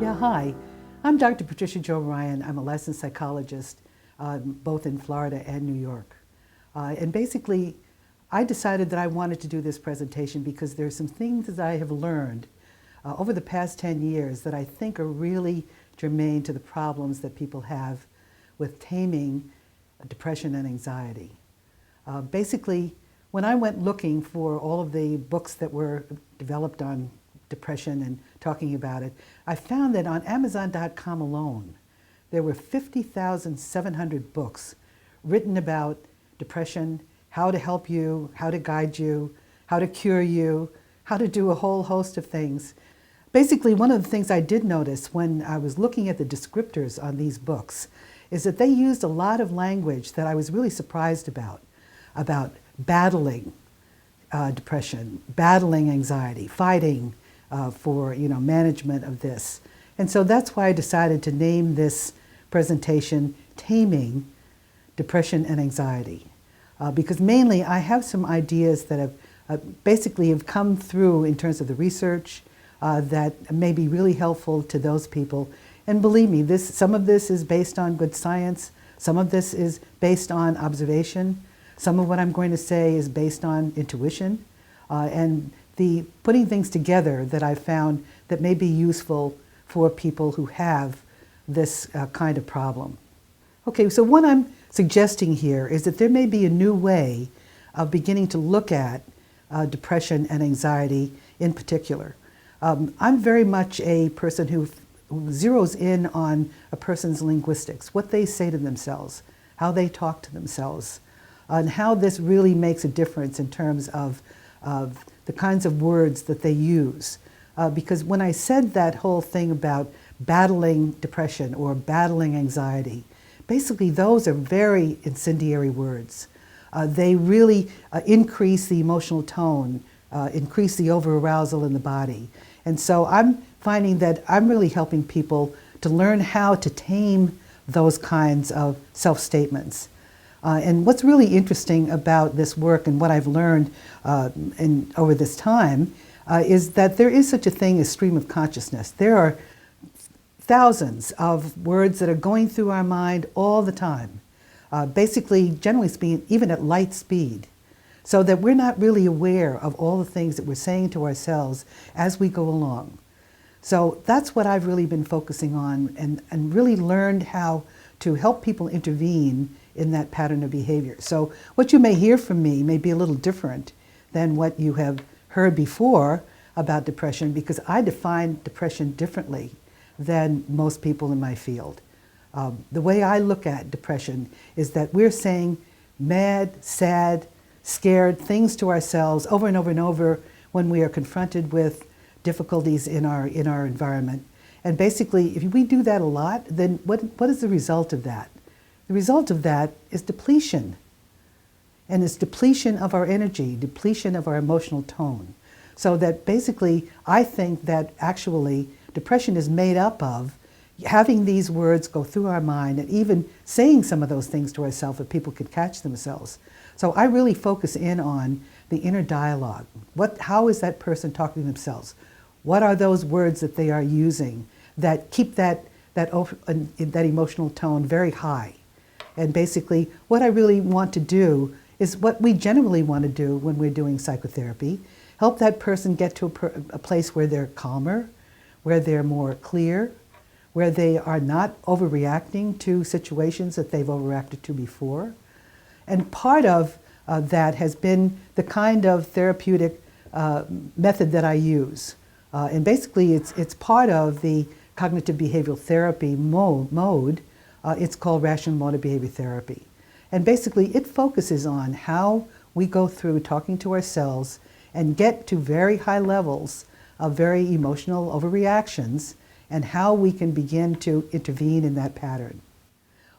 Yeah, hi. I'm Dr. Patricia Jo Ryan. I'm a licensed psychologist both in Florida and New York. And basically, I decided that I wanted to do this presentation because there's some things that I have learned over the past 10 years that I think are really germane to the problems that people have with taming depression and anxiety. Basically, when I went looking for all of the books that were developed on depression and talking about it, I found that on Amazon.com alone, there were 50,700 books written about depression, how to help you, how to guide you, how to cure you, how to do a whole host of things. Basically, one of the things I did notice when I was looking at the descriptors on these books is that they used a lot of language that I was really surprised about battling depression, battling anxiety, fighting for management of this. And so that's why I decided to name this presentation Taming Depression and Anxiety. Because mainly I have some ideas that have basically have come through in terms of the research that may be really helpful to those people. And believe me, some of this is based on good science, some of this is based on observation, some of what I'm going to say is based on intuition, and the putting things together that I've found that may be useful for people who have this kind of problem. Okay, so what I'm suggesting here is that there may be a new way of beginning to look at depression and anxiety in particular. I'm very much a person who zeroes in on a person's linguistics, what they say to themselves, how they talk to themselves, and how this really makes a difference in terms of the kinds of words that they use. Because when I said that whole thing about battling depression or battling anxiety, basically those are very incendiary words. They really increase the emotional tone, increase the overarousal in the body. And so I'm finding that I'm really helping people to learn how to tame those kinds of self-statements. And what's really interesting about this work and what I've learned over this time is that there is such a thing as stream of consciousness. There are thousands of words that are going through our mind all the time, basically, generally speaking, even at light speed, so that we're not really aware of all the things that we're saying to ourselves as we go along. So that's what I've really been focusing on and really learned how to help people intervene in that pattern of behavior. So what you may hear from me may be a little different than what you have heard before about depression, because I define depression differently than most people in my field. The way I look at depression is that we're saying mad, sad, scared things to ourselves over and over and over when we are confronted with difficulties in our environment. And basically, if we do that a lot, then what is the result of that? The result of that is depletion. And it's depletion of our energy, depletion of our emotional tone. So that basically, I think that actually depression is made up of having these words go through our mind and even saying some of those things to ourselves if people could catch themselves. So I really focus in on the inner dialogue. How is that person talking to themselves? What are those words that they are using that keep that emotional tone very high? And basically, what I really want to do is what we generally want to do when we're doing psychotherapy, help that person get to a place where they're calmer, where they're more clear, where they are not overreacting to situations that they've overreacted to before. And part of that has been the kind of therapeutic method that I use. And basically, it's part of the cognitive behavioral therapy mode. It's called rational motor behavior therapy. And basically, it focuses on how we go through talking to ourselves and get to very high levels of very emotional overreactions and how we can begin to intervene in that pattern.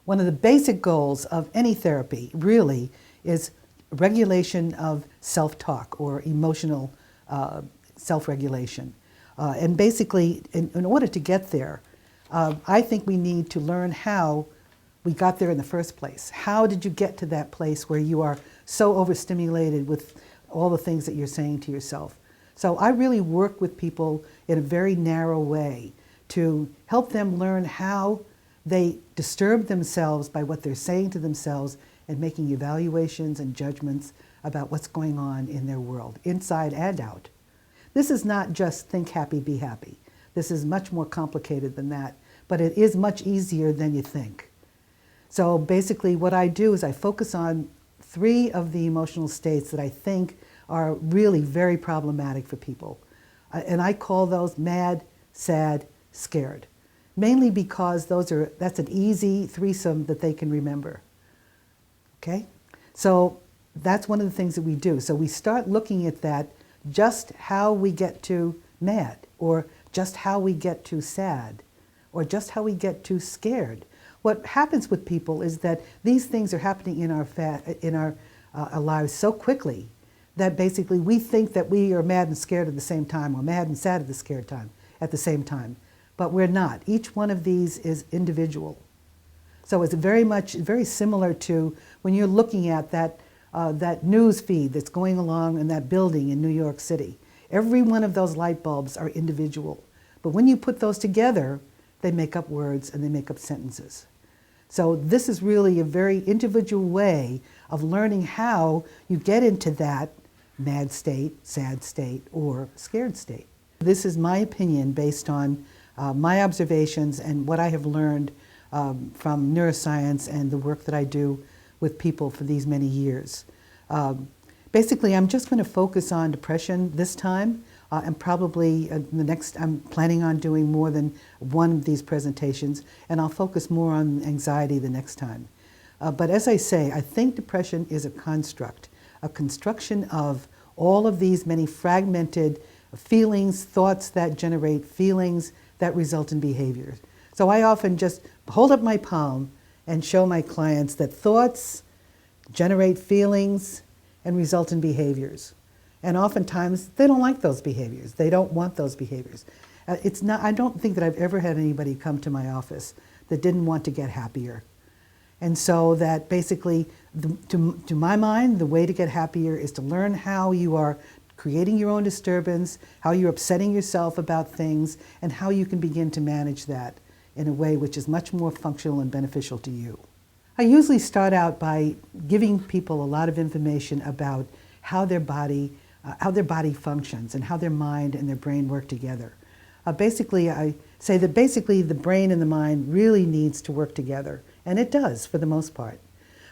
One of the basic goals of any therapy really is regulation of self-talk or emotional self-regulation. And basically, in order to get there, I think we need to learn how we got there in the first place. How did you get to that place where you are so overstimulated with all the things that you're saying to yourself? So I really work with people in a very narrow way to help them learn how they disturb themselves by what they're saying to themselves and making evaluations and judgments about what's going on in their world, inside and out. This is not just think happy, be happy. This is much more complicated than that, but it is much easier than you think. So basically what I do is I focus on 3 of the emotional states that I think are really very problematic for people. And I call those mad, sad, scared. Mainly because that's an easy threesome that they can remember. Okay? So that's one of the things that we do. So we start looking at that, just how we get to mad, or just how we get to sad, or just how we get to scared. What happens with people is that these things are happening in our lives so quickly that basically we think that we are mad and scared at the same time, or mad and sad at the same time. But we're not. Each one of these is individual. So it's very similar to when you're looking at that news feed that's going along in that building in New York City. Every one of those light bulbs are individual. But when you put those together, they make up words and they make up sentences. So this is really a very individual way of learning how you get into that mad state, sad state, or scared state. This is my opinion based on my observations and what I have learned from neuroscience and the work that I do with people for these many years. Basically, I'm just going to focus on depression this time, and probably I'm planning on doing more than one of these presentations, and I'll focus more on anxiety the next time. But as I say, I think depression is a construct, a construction of all of these many fragmented feelings, thoughts that generate feelings that result in behaviors. So I often just hold up my palm and show my clients that thoughts generate feelings and result in behaviors. And oftentimes they don't like those behaviors. They don't want those behaviors. I don't think that I've ever had anybody come to my office that didn't want to get happier. And so that basically, to my mind, the way to get happier is to learn how you are creating your own disturbance, how you're upsetting yourself about things, and how you can begin to manage that in a way which is much more functional and beneficial to you. I usually start out by giving people a lot of information about how their body functions and how their mind and their brain work together. Basically, I say that basically the brain and the mind really needs to work together, and it does for the most part.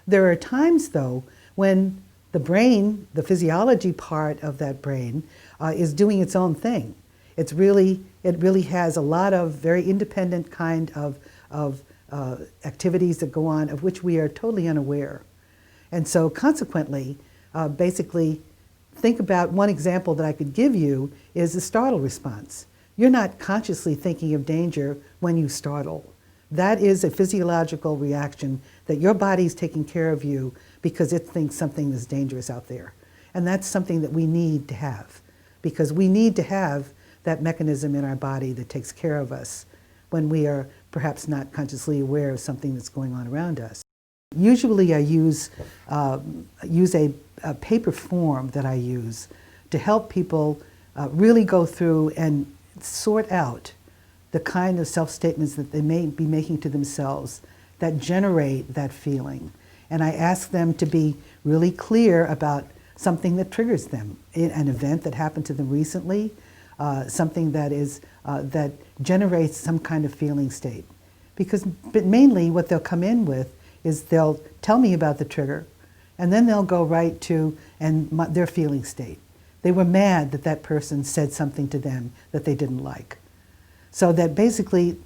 There are times, though, when the brain, the physiology part of that brain, is doing its own thing. It really has a lot of very independent kind of activities that go on of which we are totally unaware. And so consequently, basically, think about one example that I could give you is the startle response. You're not consciously thinking of danger when you startle. That is a physiological reaction that your body's taking care of you because it thinks something is dangerous out there. And that's something that we need to have, because we need to have that mechanism in our body that takes care of us when we are perhaps not consciously aware of something that's going on around us. Usually I use a paper form that I use to help people really go through and sort out the kind of self-statements that they may be making to themselves that generate that feeling. And I ask them to be really clear about something that triggers them, an event that happened to them recently, something that generates some kind of feeling state. But mainly what they'll come in with is they'll tell me about the trigger, and then they'll go right to their feeling state. They were mad that that person said something to them that they didn't like. So that basically,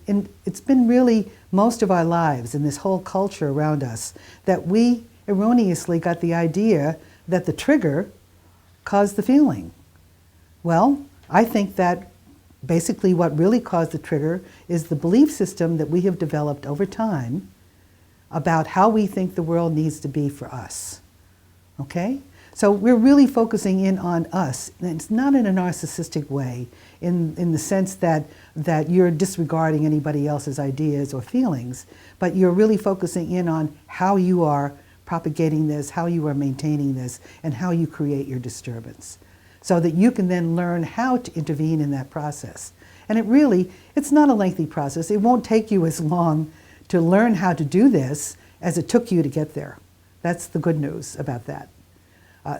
it's been really most of our lives in this whole culture around us that we erroneously got the idea that the trigger caused the feeling. Well, I think that basically what really caused the trigger is the belief system that we have developed over time about how we think the world needs to be for us. Okay? So we're really focusing in on us. And it's not in a narcissistic way, in the sense that you're disregarding anybody else's ideas or feelings, but you're really focusing in on how you are propagating this, how you are maintaining this, and how you create your disturbance, so that you can then learn how to intervene in that process. And it's not a lengthy process. It won't take you as long to learn how to do this as it took you to get there. That's the good news about that.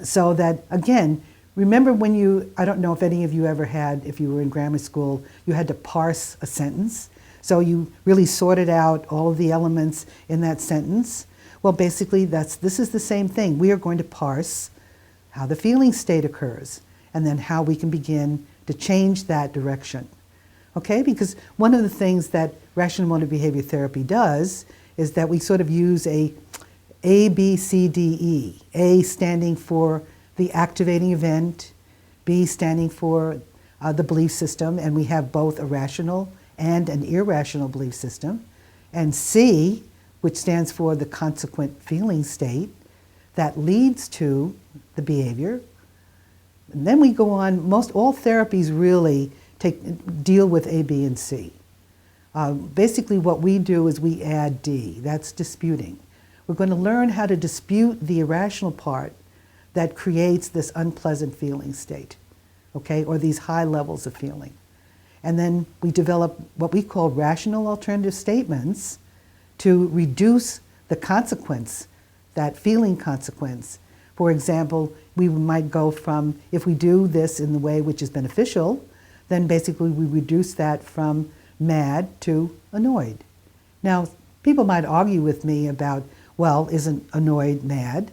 So that, again, remember when I don't know if any of you ever had, if you were in grammar school, you had to parse a sentence. So you really sorted out all of the elements in that sentence. Well, basically, this is the same thing. We are going to parse how the feeling state occurs, and then how we can begin to change that direction. Okay? Because one of the things that rational emotive behavior therapy does is that we sort of use A, B, C, D, E. A standing for the activating event, B standing for the belief system, and we have both a rational and an irrational belief system, and C, which stands for the consequent feeling state that leads to the behavior. And then we go on, all therapies really deal with A, B, and C. Basically what we do is we add D, that's disputing. We're going to learn how to dispute the irrational part that creates this unpleasant feeling state, okay, or these high levels of feeling. And then we develop what we call rational alternative statements to reduce the consequence, that feeling consequence. For example, we might go from, if we do this in the way which is beneficial, then basically we reduce that from mad to annoyed. Now, people might argue with me about, well, isn't annoyed mad?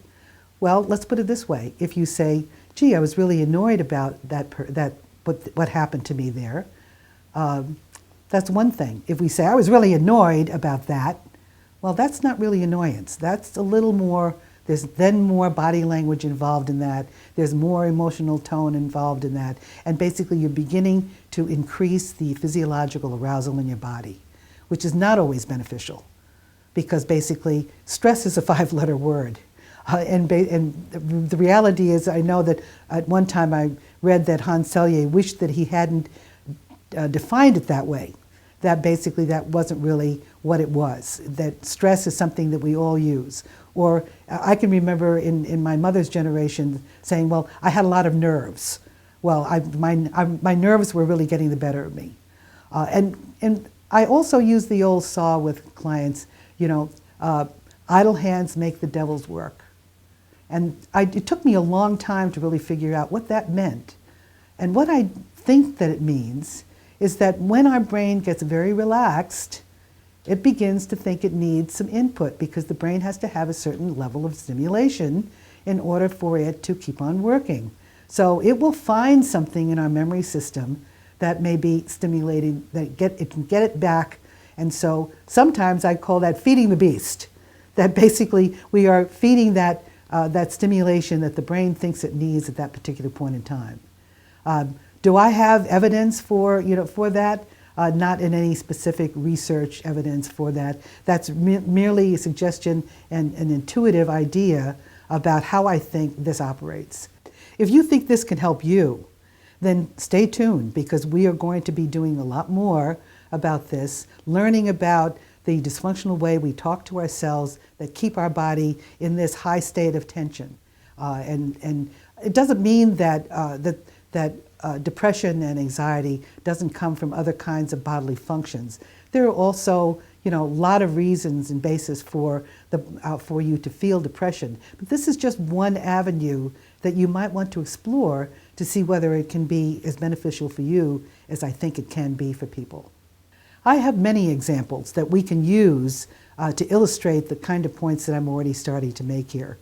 Well, let's put it this way. If you say, gee, I was really annoyed about what happened to me there, that's one thing. If we say, I was really annoyed about that, well, that's not really annoyance. That's a little more, there's then more body language involved in that. There's more emotional tone involved in that. And basically you're beginning to increase the physiological arousal in your body, which is not always beneficial, because basically stress is a 5-letter word. And the reality is, I know that at one time I read that Hans Selye wished that he hadn't defined it that way, that basically that wasn't really what it was, that stress is something that we all use. Or I can remember in my mother's generation saying, well, I had a lot of nerves. Well, my nerves were really getting the better of me. And I also use the old saw with clients, idle hands make the devil's work. And it took me a long time to really figure out what that meant. And what I think that it means is that when our brain gets very relaxed, it begins to think it needs some input, because the brain has to have a certain level of stimulation in order for it to keep on working. So it will find something in our memory system that may be stimulating, that it can get it back. And so sometimes I call that feeding the beast, that basically we are feeding that stimulation that the brain thinks it needs at that particular point in time. Do I have evidence for that? Not in any specific research evidence for that. That's merely a suggestion and an intuitive idea about how I think this operates. If you think this can help you, then stay tuned, because we are going to be doing a lot more about this, learning about the dysfunctional way we talk to ourselves that keep our body in this high state of tension. And it doesn't mean that depression and anxiety doesn't come from other kinds of bodily functions. There are also, a lot of reasons and basis for you to feel depression. But this is just one avenue that you might want to explore to see whether it can be as beneficial for you as I think it can be for people. I have many examples that we can use to illustrate the kind of points that I'm already starting to make here.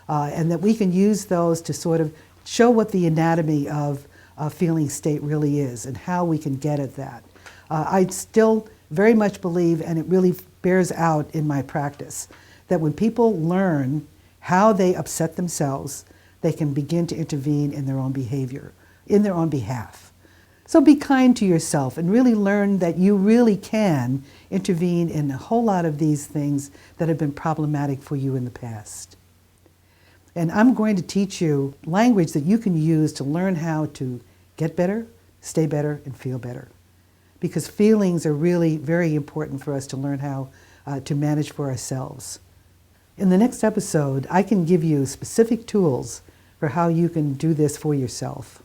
And that we can use those to sort of show what the anatomy of a feeling state really is and how we can get at that. I still very much believe, and it really bears out in my practice, that when people learn how they upset themselves, they can begin to intervene in their own behavior, in their own behalf. So be kind to yourself and really learn that you really can intervene in a whole lot of these things that have been problematic for you in the past. And I'm going to teach you language that you can use to learn how to get better, stay better, and feel better. Because feelings are really very important for us to learn how to manage for ourselves. In the next episode, I can give you specific tools for how you can do this for yourself.